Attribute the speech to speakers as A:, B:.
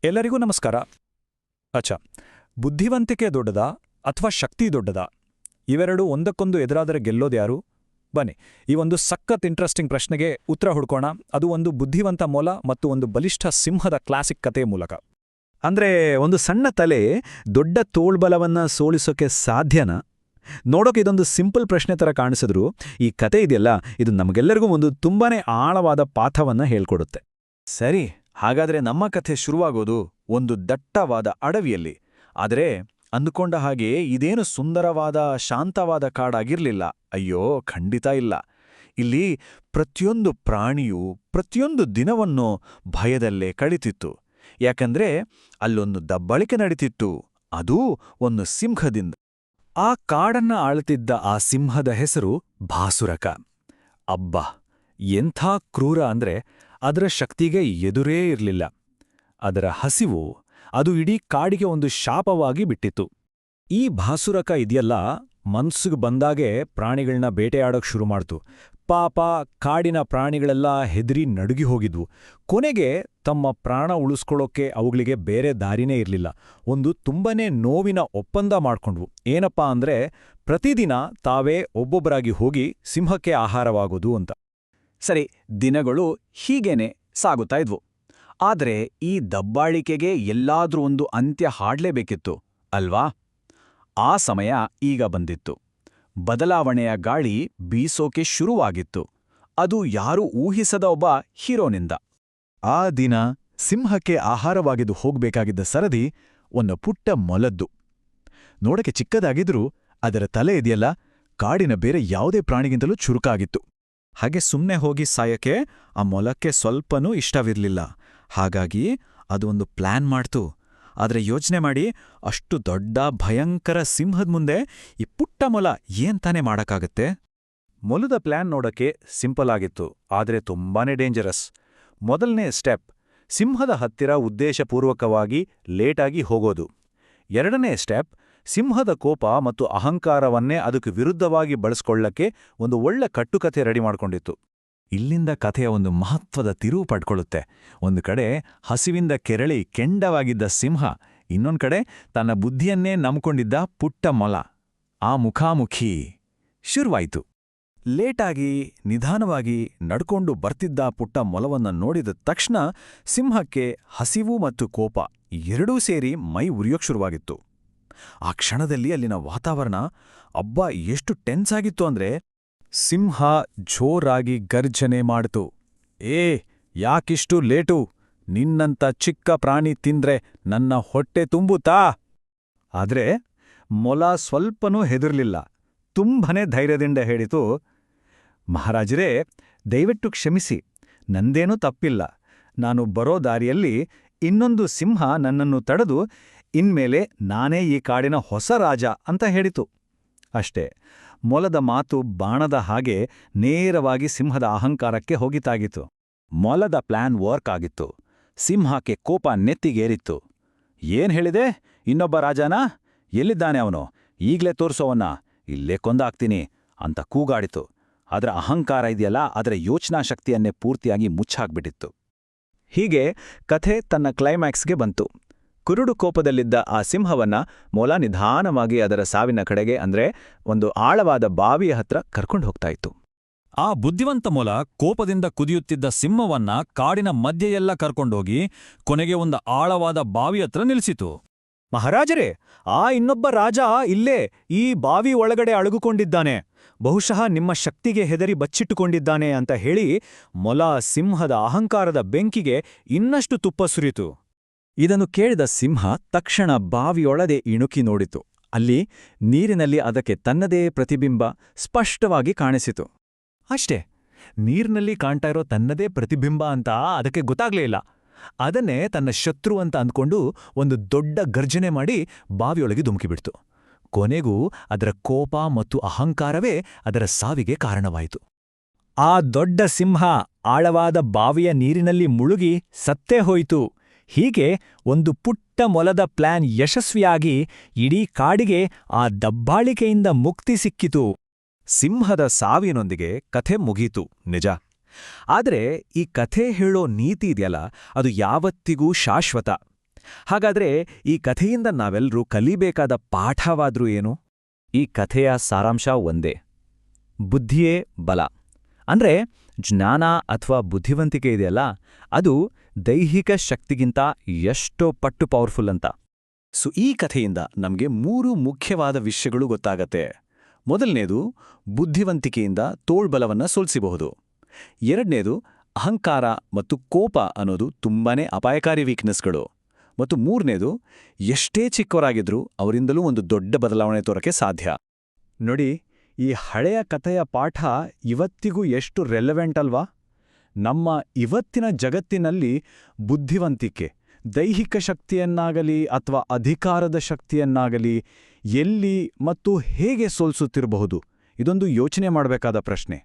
A: ಎಲ್ಲರಿಗೂ ನಮಸ್ಕಾರ. ಅಚ್ಚ, ಬುದ್ಧಿವಂತಿಕೆ ದೊಡ್ಡದಾ ಅಥವಾ ಶಕ್ತಿ ದೊಡ್ಡದಾ? ಇವೆರಡೂ ಒಂದಕ್ಕೊಂದು ಎದುರಾದರೆ ಗೆಲ್ಲೋದ್ಯಾರು? ಬನ್ನಿ, ಈ ಒಂದು ಸಖತ್ ಇಂಟ್ರೆಸ್ಟಿಂಗ್ ಪ್ರಶ್ನೆಗೆ ಉತ್ತರ ಹುಡ್ಕೋಣ. ಅದು ಒಂದು ಬುದ್ಧಿವಂತ ಮೊಲ ಮತ್ತು ಒಂದು ಬಲಿಷ್ಠ ಸಿಂಹದ ಕ್ಲಾಸಿಕ್ ಕಥೆಯ ಮೂಲಕ.
B: ಅಂದ್ರೆ ಒಂದು ಸಣ್ಣ ತಲೆ ದೊಡ್ಡ ತೋಳ್ಬಲವನ್ನ ಸೋಲಿಸೋಕೆ ಸಾಧ್ಯನಾ? ನೋಡೋಕೆ ಇದೊಂದು ಸಿಂಪಲ್ ಪ್ರಶ್ನೆ ತರ ಕಾಣಿಸಿದ್ರು, ಈ ಕತೆ ಇದೆಯಲ್ಲ, ಇದು ನಮಗೆಲ್ಲರಿಗೂ ಒಂದು ತುಂಬಾನೇ ಆಳವಾದ ಪಾಠವನ್ನ ಹೇಳ್ಕೊಡುತ್ತೆ.
C: ಸರಿ, ಹಾಗಾದ್ರೆ ನಮ್ಮ ಕಥೆ ಶುರುವಾಗೋದು ಒಂದು ದಟ್ಟವಾದ ಅಡವಿಯಲ್ಲಿ. ಆದರೆ ಅಂದುಕೊಂಡ ಹಾಗೆ ಇದೇನು ಸುಂದರವಾದ ಶಾಂತವಾದ ಕಾಡಾಗಿರ್ಲಿಲ್ಲ. ಅಯ್ಯೋ, ಖಂಡಿತ ಇಲ್ಲ. ಇಲ್ಲಿ ಪ್ರತಿಯೊಂದು ಪ್ರಾಣಿಯೂ ಪ್ರತಿಯೊಂದು ದಿನವನ್ನು ಭಯದಲ್ಲೇ ಕಳೀತಿತ್ತು. ಯಾಕಂದ್ರೆ ಅಲ್ಲೊಂದು ದಬ್ಬಾಳಿಕೆ ನಡೀತಿತ್ತು, ಅದೂ ಒಂದು ಸಿಂಹದಿಂದ.
B: ಆ ಕಾಡನ್ನ ಆಳುತ್ತಿದ್ದ ಆ ಸಿಂಹದ ಹೆಸರು ಭಾಸುರಕ. ಅಬ್ಬಾ, ಎಂಥ ಕ್ರೂರ ಅಂದ್ರೆ ಅದರ ಶಕ್ತಿಗೆ ಎದುರೇ ಇರಲಿಲ್ಲ. ಅದರ ಹಸಿವು ಅದು ಇಡೀ ಕಾಡಿಗೆ ಒಂದು ಶಾಪವಾಗಿ ಬಿಟ್ಟಿತ್ತು. ಈ ಭಾಸುರಕ ಇದೆಯಲ್ಲ, ಮನ್ಸಿಗೆ ಬಂದಾಗೆ ಪ್ರಾಣಿಗಳನ್ನ ಬೇಟೆಯಾಡೋಕ್ ಶುರು ಮಾಡ್ತು. ಪಾಪ ಕಾಡಿನ ಪ್ರಾಣಿಗಳೆಲ್ಲ ಹೆದರಿ ನಡುಗಿ ಹೋಗಿದ್ವು. ಕೊನೆಗೆ ತಮ್ಮ ಪ್ರಾಣ ಉಳಿಸ್ಕೊಳ್ಳೋಕೆ ಅವುಗಳಿಗೆ ಬೇರೆ ದಾರಿನೇ ಇರಲಿಲ್ಲ. ಒಂದು ತುಂಬನೇ ನೋವಿನ ಒಪ್ಪಂದ ಮಾಡ್ಕೊಂಡ್ವು. ಏನಪ್ಪಾ ಅಂದ್ರೆ, ಪ್ರತಿದಿನ ತಾವೇ ಒಬ್ಬೊಬ್ಬರಾಗಿ ಹೋಗಿ ಸಿಂಹಕ್ಕೆ ಆಹಾರವಾಗೋದು ಅಂತ.
C: ಸರಿ, ದಿನಗಳು ಹೀಗೇನೆ ಸಾಗುತ್ತಾ ಇದ್ವು. ಆದ್ರೆ ಈ ದಬ್ಬಾಳಿಕೆಗೆ ಎಲ್ಲಾದ್ರೂ ಒಂದು ಅಂತ್ಯ ಹಾಡ್ಲೇಬೇಕಿತ್ತು ಅಲ್ವಾ? ಆ ಸಮಯ ಈಗ ಬಂದಿತ್ತು. ಬದಲಾವಣೆಯ ಗಾಳಿ ಬೀಸೋಕೆ ಶುರುವಾಗಿತ್ತು. ಅದು ಯಾರೂ ಊಹಿಸದ ಒಬ್ಬ ಹೀರೋನಿಂದ.
B: ಆ ದಿನ ಸಿಂಹಕ್ಕೆ ಆಹಾರವಾಗಿದ್ದು ಹೋಗ್ಬೇಕಾಗಿದ್ದ ಸರದಿ ಒಂದು ಪುಟ್ಟ ಮೊಲದ್ದು. ನೋಡಕ್ಕೆ ಚಿಕ್ಕದಾಗಿದ್ರೂ ಅದರ ತಲೆ ಇದೆಯಲ್ಲ, ಕಾಡಿನ ಬೇರೆ ಯಾವುದೇ ಪ್ರಾಣಿಗಿಂತಲೂ ಚುರುಕಾಗಿತ್ತು. ಹಾಗೆ ಸುಮ್ಮನೆ ಹೋಗಿ ಸಾಯಕ್ಕೆ ಆ ಮೊಲಕ್ಕೆ ಸ್ವಲ್ಪನೂ ಇಷ್ಟವಿರಲಿಲ್ಲ. ಹಾಗಾಗಿ ಅದು ಒಂದು ಪ್ಲಾನ್ ಮಾಡ್ತು. ಆದ್ರೆ ಯೋಚನೆ ಮಾಡಿ, ಅಷ್ಟು ದೊಡ್ಡ ಭಯಂಕರ ಸಿಂಹದ ಮುಂದೆ ಈ ಪುಟ್ಟ ಮೊಲ ಏನ್ ತಾನೇ ಮಾಡಕ್ಕಾಗತ್ತೆ? ಮೊಲದ ಪ್ಲಾನ್ ನೋಡಕ್ಕೆ ಸಿಂಪಲ್ ಆಗಿತ್ತು, ಆದ್ರೆ ತುಂಬಾನೇ ಡೇಂಜರಸ್. ಮೊದಲನೇ ಸ್ಟೆಪ್, ಸಿಂಹದ ಹತ್ತಿರ ಉದ್ದೇಶಪೂರ್ವಕವಾಗಿ ಲೇಟಾಗಿ ಹೋಗೋದು. ಎರಡನೇ ಸ್ಟೆಪ್, ಸಿಂಹದ ಕೋಪ ಮತ್ತು ಅಹಂಕಾರವನ್ನೇ ಅದಕ್ಕೆ ವಿರುದ್ಧವಾಗಿ ಬಳಸ್ಕೊಳ್ಳಕ್ಕೆ ಒಂದು ಒಳ್ಳೆ ಕಟ್ಟುಕತೆ ರೆಡಿ ಮಾಡ್ಕೊಂಡಿತ್ತು. ಇಲ್ಲಿಂದ ಕಥೆಯ ಒಂದು ಮಹತ್ವದ ತಿರುವು ಪಡ್ಕೊಳ್ಳುತ್ತೆ. ಒಂದು ಕಡೆ ಹಸಿವಿಂದ ಕೆರಳಿ ಕೆಂಡವಾಗಿದ್ದ ಸಿಂಹ, ಇನ್ನೊಂದು ಕಡೆ ತನ್ನ ಬುದ್ಧಿಯನ್ನೇ ನಂಬ್ಕೊಂಡಿದ್ದ ಪುಟ್ಟ ಮೊಲ. ಆ ಮುಖಾಮುಖಿ ಶುರುವಾಯಿತು. ಲೇಟಾಗಿ ನಿಧಾನವಾಗಿ ನಡ್ಕೊಂಡು ಬರ್ತಿದ್ದ ಪುಟ್ಟ ಮೊಲವನ್ನ ನೋಡಿದ ತಕ್ಷಣ ಸಿಂಹಕ್ಕೆ ಹಸಿವು ಮತ್ತು ಕೋಪ ಎರಡೂ ಸೇರಿ ಮೈ ಉರಿಯೋಕ್ ಶುರುವಾಗಿತ್ತು. ಆ ಕ್ಷಣದಲ್ಲಿ ಅಲ್ಲಿನ ವಾತಾವರಣ ಅಬ್ಬಾ ಎಷ್ಟು ಟೆನ್ಸ್ ಆಗಿತ್ತು ಅಂದ್ರೆ, ಸಿಂಹ ಜೋರಾಗಿ ಗರ್ಜನೆ ಮಾಡಿತು. ಏ, ಯಾಕಿಷ್ಟು ಲೇಟು? ನಿನ್ನಂತ ಚಿಕ್ಕ ಪ್ರಾಣಿ ತಿಂದ್ರೆ ನನ್ನ ಹೊಟ್ಟೆ ತುಂಬುತ್ತಾ? ಆದ್ರೆ ಮೊಲ ಸ್ವಲ್ಪನೂ ಹೆದರ್ಲಿಲ್ಲ. ತುಂಬನೇ ಧೈರ್ಯದಿಂದ ಹೇಳಿತು, ಮಹಾರಾಜರೇ, ದಯವಿಟ್ಟು ಕ್ಷಮಿಸಿ, ನಂದೇನೂ ತಪ್ಪಿಲ್ಲ. ನಾನು ಬರೋ ದಾರಿಯಲ್ಲಿ ಇನ್ನೊಂದು ಸಿಂಹ ನನ್ನನ್ನು ತಡೆದು ಇನ್ಮೇಲೆ ನಾನೇ ಈ ಕಾಡಿನ ಹೊಸ ರಾಜ ಅಂತ ಹೇಳಿತು. ಅಷ್ಟೇ, ಮೊಲದ ಮಾತು ಬಾಣದ ಹಾಗೆ ನೇರವಾಗಿ ಸಿಂಹದ ಅಹಂಕಾರಕ್ಕೆ ಹೋಗಿತಾಗಿತ್ತು. ಮೊಲದ ಪ್ಲಾನ್ ವರ್ಕ್ ಆಗಿತ್ತು. ಸಿಂಹಕ್ಕೆ ಕೋಪ ನೆತ್ತಿಗೇರಿತ್ತು. ಏನ್ ಹೇಳಿದೆ? ಇನ್ನೊಬ್ಬ ರಾಜನಾ? ಎಲ್ಲಿದ್ದಾನೆ ಅವನು? ಈಗ್ಲೇ ತೋರ್ಸೋವನ್ನ, ಇಲ್ಲೇ ಕೊಂದಾಕ್ತೀನಿ ಅಂತ ಕೂಗಾಡಿತು. ಅದರ ಅಹಂಕಾರ ಇದೆಯಲ್ಲ, ಅದರ ಯೋಚನಾ ಶಕ್ತಿಯನ್ನೇ ಪೂರ್ತಿಯಾಗಿ ಮುಚ್ಚಾಕ್ಬಿಟ್ಟಿತ್ತು. ಹೀಗೆ ಕಥೆ ತನ್ನ ಕ್ಲೈಮ್ಯಾಕ್ಸ್ಗೆ ಬಂತು. ಕುರುಡು ಕೋಪದಲ್ಲಿದ್ದ ಆ ಸಿಂಹವನ್ನ ಮೊಲ ನಿಧಾನವಾಗಿ ಅದರ ಸಾವಿನ ಕಡೆಗೆ, ಅಂದ್ರೆ ಒಂದು ಆಳವಾದ ಬಾವಿಯ ಹತ್ರ ಕರ್ಕೊಂಡು ಹೋಗ್ತಾ ಇತ್ತು.
A: ಆ ಬುದ್ಧಿವಂತ ಮೊಲ ಕೋಪದಿಂದ ಕುದಿಯುತ್ತಿದ್ದ ಸಿಂಹವನ್ನ ಕಾಡಿನ ಮಧ್ಯೆಯೆಲ್ಲ ಕರ್ಕೊಂಡೋಗಿ ಕೊನೆಗೆ ಒಂದು ಆಳವಾದ ಬಾವಿ ಹತ್ರ ನಿಲ್ಲಿಸಿತು.
B: ಮಹಾರಾಜರೇ, ಆ ಇನ್ನೊಬ್ಬ ರಾಜ ಇಲ್ಲೇ ಈ ಬಾವಿ ಒಳಗಡೆ ಅಳುಗುಕೊಂಡಿದ್ದಾನೆ. ಬಹುಶಃ ನಿಮ್ಮ ಶಕ್ತಿಗೆ ಹೆದರಿ ಬಚ್ಚಿಟ್ಟುಕೊಂಡಿದ್ದಾನೆ ಅಂತ ಹೇಳಿ ಮೊಲ ಸಿಂಹದ ಅಹಂಕಾರದ ಬೆಂಕಿಗೆ ಇನ್ನಷ್ಟು ತುಪ್ಪ ಸುರಿತು. ಇದನ್ನು ಕೇಳಿದ ಸಿಂಹ ತಕ್ಷಣ ಬಾವಿಯೊಳದೆ ಇಣುಕಿ ನೋಡಿತು. ಅಲ್ಲಿ ನೀರಿನಲ್ಲಿ ಅದಕ್ಕೆ ತನ್ನದೇ ಪ್ರತಿಬಿಂಬ ಸ್ಪಷ್ಟವಾಗಿ ಕಾಣಿಸಿತು. ಅಷ್ಟೇ, ನೀರಿನಲ್ಲಿ ಕಾಣ್ತಾ ಇರೋ ತನ್ನದೇ ಪ್ರತಿಬಿಂಬ ಅಂತ ಅದಕ್ಕೆ ಗೊತ್ತಾಗ್ಲೇ ಇಲ್ಲ. ಅದನ್ನೇ ತನ್ನ ಶತ್ರು ಅಂತ ಅಂದ್ಕೊಂಡು ಒಂದು ದೊಡ್ಡ ಗರ್ಜನೆ ಮಾಡಿ ಬಾವಿಯೊಳಗೆ ಧುಮುಕಿಬಿಡ್ತು. ಕೊನೆಗೂ ಅದರ ಕೋಪ ಮತ್ತು ಅಹಂಕಾರವೇ ಅದರ ಸಾವಿಗೆ ಕಾರಣವಾಯಿತು. ಆ ದೊಡ್ಡ ಸಿಂಹ ಆಳವಾದ ಬಾವಿಯ ನೀರಿನಲ್ಲಿ ಮುಳುಗಿ ಸತ್ತೇ ಹೋಯಿತು. ಹೀಗೆ ಒಂದು ಪುಟ್ಟ ಮೊಲದ ಪ್ಲಾನ್ ಯಶಸ್ವಿಯಾಗಿ ಇಡೀ ಕಾಡಿಗೆ ಆ ದಬ್ಬಾಳಿಕೆಯಿಂದ ಮುಕ್ತಿ ಸಿಕ್ಕಿತು. ಸಿಂಹದ ಸಾವಿನೊಂದಿಗೆ ಕಥೆ ಮುಗೀತು, ನಿಜ. ಆದ್ರೆ ಈ ಕಥೆ ಹೇಳೋ ನೀತಿ ಇದೆಯಲ್ಲ, ಅದು ಯಾವತ್ತಿಗೂ ಶಾಶ್ವತ.
A: ಹಾಗಾದ್ರೆ ಈ ಕಥೆಯಿಂದ ನಾವೆಲ್ಲರೂ ಕಲಿಬೇಕಾದ ಪಾಠವಾದ್ರೂ ಏನು?
C: ಈ ಕಥೆಯ ಸಾರಾಂಶ ಒಂದೇ. ಬುದ್ಧಿಯೇ ಬಲ. ಅಂದ್ರೆ ಜ್ಞಾನ ಅಥವಾ ಬುದ್ಧಿವಂತಿಕೆ ಇದೆಯಲ್ಲ, ಅದು ದೈಹಿಕ ಶಕ್ತಿಗಿಂತ ಎಷ್ಟೋ ಪಟ್ಟು ಪವರ್ಫುಲ್ ಅಂತ.
B: ಸೊ ಈ ಕಥೆಯಿಂದ ನಮಗೆ 3 ಮುಖ್ಯವಾದ ವಿಷಯಗಳು ಗೊತ್ತಾಗತ್ತೆ. ಮೊದಲನೇದು, ಬುದ್ಧಿವಂತಿಕೆಯಿಂದ ತೋಳ್ಬಲವನ್ನ ಸೋಲಿಸಬಹುದು. ಎರಡನೇದು, ಅಹಂಕಾರ ಮತ್ತು ಕೋಪ ಅನ್ನೋದು ತುಂಬಾನೇ ಅಪಾಯಕಾರಿ ವೀಕ್ನೆಸ್ಗಳು. ಮತ್ತು ಮೂರನೇದು, ಎಷ್ಟೇ ಚಿಕ್ಕವರಾಗಿದ್ರೂ ಅವರಿಂದಲೂ ಒಂದು ದೊಡ್ಡ ಬದಲಾವಣೆ ತೋರಕ್ಕೆ ಸಾಧ್ಯ. ನೋಡಿ, ಈ ಹಳೆಯ ಕಥೆಯ ಪಾಠ ಇವತ್ತಿಗೂ ಎಷ್ಟು ರೆಲೆವೆಂಟ್ ಅಲ್ವಾ? ನಮ್ಮ ಇವತ್ತಿನ ಜಗತ್ತಿನಲ್ಲಿ ಬುದ್ಧಿವಂತಿಕೆ, ದೈಹಿಕ ಶಕ್ತಿಯನ್ನಾಗಲಿ ಅಥವಾ ಅಧಿಕಾರದ ಶಕ್ತಿಯನ್ನಾಗಲಿ ಎಲ್ಲಿ ಮತ್ತು ಹೇಗೆ ಸೋಲಿಸುತ್ತಿರಬಹುದು? ಇದೊಂದು ಯೋಚನೆ ಮಾಡಬೇಕಾದ ಪ್ರಶ್ನೆ.